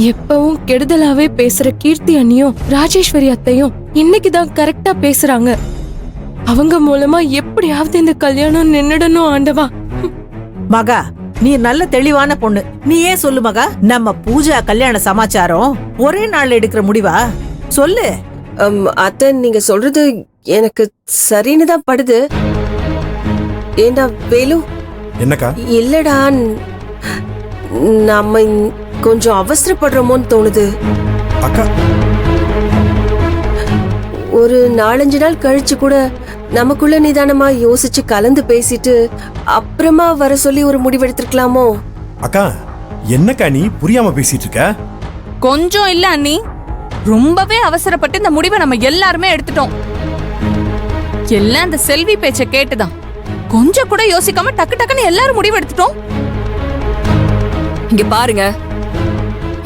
எப்பவும் கெடுதலாவே பேசுற கீர்த்தி அண்ணியும் ராஜேஸ்வரி அத்தையும் இன்னைக்குதான் கரெக்டா பேசுறாங்க. அவங்க மூலமா எப்படியாவது இந்த கல்யாணம் நின்னுடணும் ஆண்டவா. மகா, நீ நல்ல தெளிவான பொண்ணு. நீ ஏன் சொல்லு மகா, நம்ம பூஜா கல்யாண சமாச்சாரம் ஒரே நாள்ல எடுக்கிற முடிவா? சொல்லு. அத்தை, நீங்க சொல்றது எனக்கு சரின்னு தான் படுது. ஏண்டா வேலு? என்னக்கா? இல்லடா, நம்ம கொஞ்சம் அவசரப்படுறோமோன்னு தோணுது. அக்கா, ஒரு 4-5 நாள் கழிச்சு கூட நமக்குள்ள நிதானமா யோசிச்சு கலந்து பேசிட்டு அப்புறமா வர சொல்லி ஒரு முடிவெடுத்திருக்கலாமோ? அக்கா என்னக்கா நீ புரியாம பேசிட்டு இருக்க? கொஞ்சம் இல்ல அண்ணி, ரொம்பவே அவசரப்பட்டு இந்த முடிவை நம்ம எல்லாருமே எடுத்துட்டோம். எல்லாம் அந்த செல்வி பேச்ச கேட்டுதான். கொஞ்சம் கூட யோசிக்காம டக்கு டக்குன்னு எல்லாரும் முடிவு எடுத்துட்டோம். இங்க பாருங்க,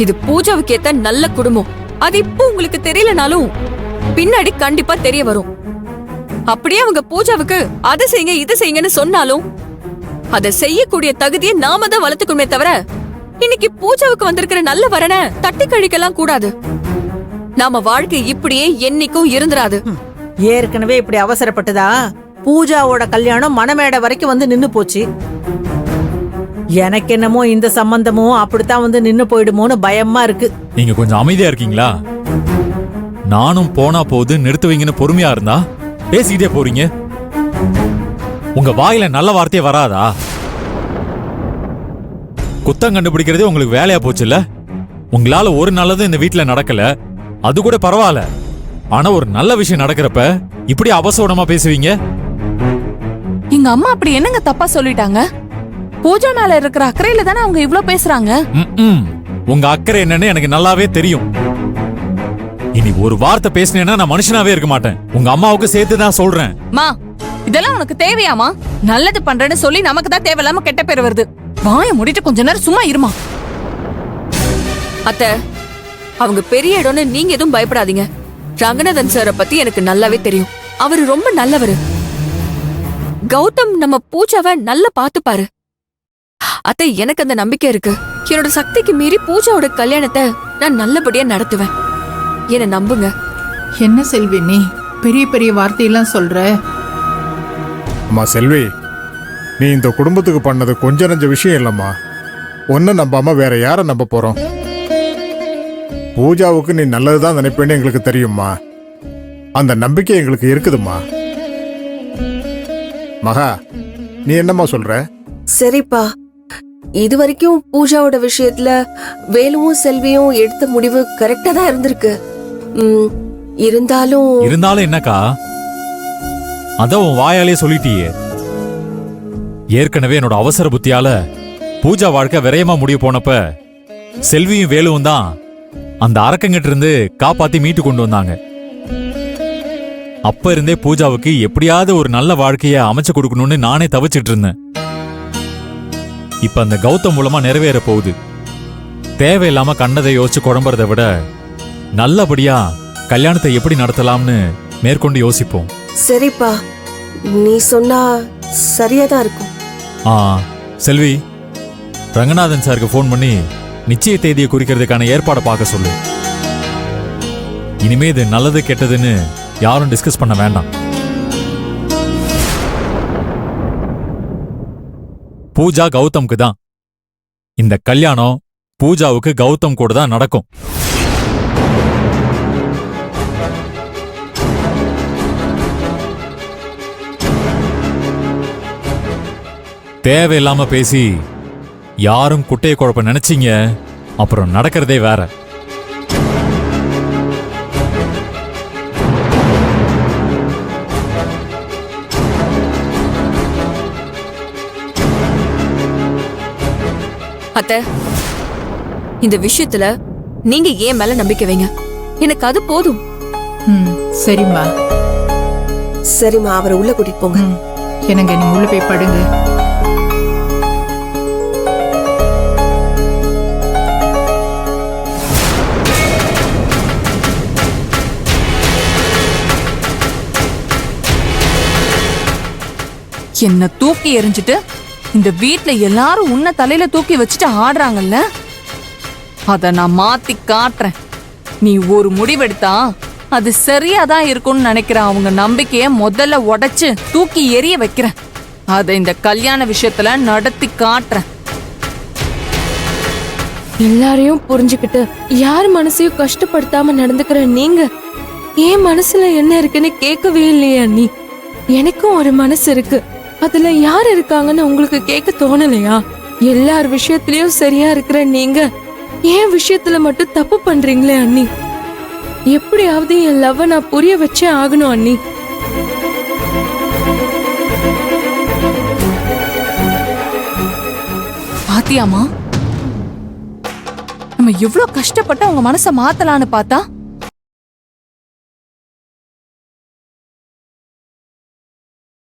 இது பூஜாவுக்கு ஏத்த நல்ல குடும்பம். அது இப்போ உங்களுக்கு தெரியலனாலும் பின்னாடி கண்டிப்பா தெரிய வரும். அப்படியே அவங்க பூஜாவுக்கு அதை செய்யுங்க இது செய்யுங்கன்னு சொன்னாலும் அதை செய்யக்கூடிய தகுதியை நாம தான் வளர்த்துக்கணுமே தவிர இன்னைக்கு பூஜாவுக்கு வந்திருக்கிற நல்ல வரனை தட்டி கழிக்கலாம் கூடாது. நாம வாழ்க்கை இப்படியே என்னைக்கும் இருந்துராது. ஏற்கனவே இப்படி அவசரப்பட்டுதா பூஜாவோட கல்யாணம் மணமேடை வரைக்கும் வந்து நின்னு போச்சு. எனக்கு என்னமோ இந்த சம்பந்தமும் அப்படித்தான் வந்து நின்னு போயிடுமோன்னு பயமா இருக்கு. நீங்க கொஞ்சம் அமைதியா இருக்கீங்களா? நானும் போனா போது நிறுத்துவீங்கன்னு பொறுமையா இருந்தா பேசிக்கிட்டே போறீங்க. உங்க வாயில நல்ல வார்த்தையே வராதா? குத்தம் கண்டுபிடிக்கிறதே உங்களுக்கு வேலையா போச்சுல்ல? உங்களால ஒரு நல்லதும் இந்த வீட்டுல நடக்கல, அது கூட பரவாயில்ல. ஆனா ஒரு நல்ல விஷயம் நடக்கிறப்ப இப்படி அவசரமா பேசுவீங்க. எங்க அம்மா அப்படி என்னங்க தப்பா சொல்லிட்டாங்க? பூஜா மேல இருக்கிற அக்கறையில தானே அவங்க இவ்ளோ பேசுறாங்க. உங்க அக்கறை என்னன்னு எனக்கு நல்லாவே தெரியும். இனி ஒரு வார்த்தை பேசினேன்னா நான் மனுஷனாவே இருக்க மாட்டேன். உங்க அம்மாவுக்கு சேர்த்து தான் சொல்றேன். மா, இதெல்லாம் உனக்கு தேவையாமா? நல்லது பண்றேன்னு சொல்லி நமக்கு தான் தேவையில்லாம கெட்ட பேர் வருது. வாயை மூடிட்டு கொஞ்ச நேரம் சும்மா இருமா. அத்தை, அவங்க பெரிய இடம்னு நீங்க எதுவும் பயப்படாதீங்க. ரங்கநாதன் சாரை பத்தி எனக்கு நல்லாவே தெரியும். அவரு ரொம்ப நல்லவரு. கௌதம் நம்ம பூஜாவை நல்லா பாத்துப்பாரு. அத்தை, எனக்கு அந்த நம்பிக்கை இருக்கு. என்னோட சக்திக்கு மீறி பூஜாவோட கல்யாணத்தை நான் நல்லபடியா நடத்துவேன். என்ன நம்புங்க. என்ன செல்வி, நீ பெரிய பெரிய வார்த்தையெல்லாம் சொல்ற? அம்மா செல்வி, நீ இந்த குடும்பத்துக்கு பண்ணது கொஞ்சம் நஞ்ச விஷயம் இல்லம்மா. ஒன்னும் நம்பாம வேற யாரை நம்ப போறோம்? பூஜாவுக்கு நீ நல்லதுதான் நினைப்பேன்னு எங்களுக்கு தெரியும்மா. அந்த நம்பிக்கை எங்களுக்கு இருக்குதும்மா. மகா, நீ என்னம்மா சொல்ற? சரிப்பா, இது வரைக்கும் பூஜாவோட விஷயத்துல வேலுவும் செல்வியும் எடுத்த முடிவு கரெக்டா தான் இருந்திருக்கு. இருந்தாலும் என்னக்கா, அத உன் வாயாலே சொல்லிட்டியே. ஏற்கனவே என்னோட அவசர புத்தியால பூஜா வாழ்க்கை விரயமா முடிய போனப்ப செல்வியும் வேலுவும் தான் அந்த அரக்கங்கிட்ட இருந்து காப்பாத்தி மீட்டு கொண்டு வந்தாங்க. அப்ப இருந்தே பூஜாவுக்கு எப்படியாவது ஒரு நல்ல வாழ்க்கைய அமைச்சு கொடுக்கணும்னு நானே தவிச்சிட்டு இருந்தேன். இப்ப அந்த கௌதம் மூலமா நிறைவேற போகுது. தேவையில்லாம கண்டதை யோசிச்சு குழம்புறதை விட நல்லபடியா கல்யாணத்தை எப்படி நடத்தலாம்னு மேற்கொண்டு யோசிப்போம். சரிப்பா, நீ சொன்னா சரியாதான் இருக்கும். செல்வி, ரங்கநாதன் சாருக்கு போன் பண்ணி நிச்சய தேதியை குறிக்கிறதுக்கான ஏற்பாடை பார்க்க சொல்லு. இனிமே இது நல்லது கெட்டதுன்னு யாரும் டிஸ்கஸ் பண்ண வேண்டாம். பூஜா கௌதம்க்கு தான். இந்த கல்யாணம் பூஜாவுக்கு கௌதம் கூட தான் நடக்கும். தேவையில்லாம பேசி யாரும் குட்டைய குழப்ப நினைச்சீங்க, அப்புறம் நடக்கிறதே வேற. அத்தை, இந்த விஷயத்துல நீங்க ஏன் மேல நம்பிக்கை வைங்க. எனக்கு அது போதும். சரிம்மா. சரிம்மா, அவரை உள்ள கூட்டிட்டு போங்க. என்னங்க, நீங்க உள்ள போய் படுங்க. என்ன தூக்கி எறிஞ்சிட்டு இந்த வீட்ல எல்லாரும் உன்ன தலையில தூக்கி வச்சுட்டு ஆடுறாங்கல்ல. அத நான் மாத்தி காட்டுறேன். நீ ஒரு முடிவெடுத்தா அது சரியா தான் இருக்கும்னு நினைக்கிற அவங்க நம்பிக்கைய முதல்ல உடைச்சு தூக்கி எறிய வைக்கிறேன். அத இந்த கல்யாண விஷயத்துல நடத்தி காட்டுறேன். எல்லாரையும் புரிஞ்சுக்கிட்டு யார் மனசையும் கஷ்டப்படுத்தாம நடந்துக்கிற நீங்க என் மனசுல என்ன இருக்குன்னு கேட்கவே இல்லையா அண்ணி? எனக்கும் ஒரு மனசு இருக்கு, அதுல யார் இருக்காங்கன்னு உங்களுக்கு கேட்க தோணலையா? எல்லார் விஷயத்திலயும் சரியா இருக்கிற நீங்க என் விஷயத்துல மட்டும் தப்பு பண்றீங்களே அண்ணி. எப்படியாவது என் லவ் நான் புரிய வச்சே ஆகணும் அண்ணி. பாத்தியாமா, நம்ம எவ்வளவு கஷ்டப்பட்டு அவங்க மனச மாத்தலான்னு பார்த்தா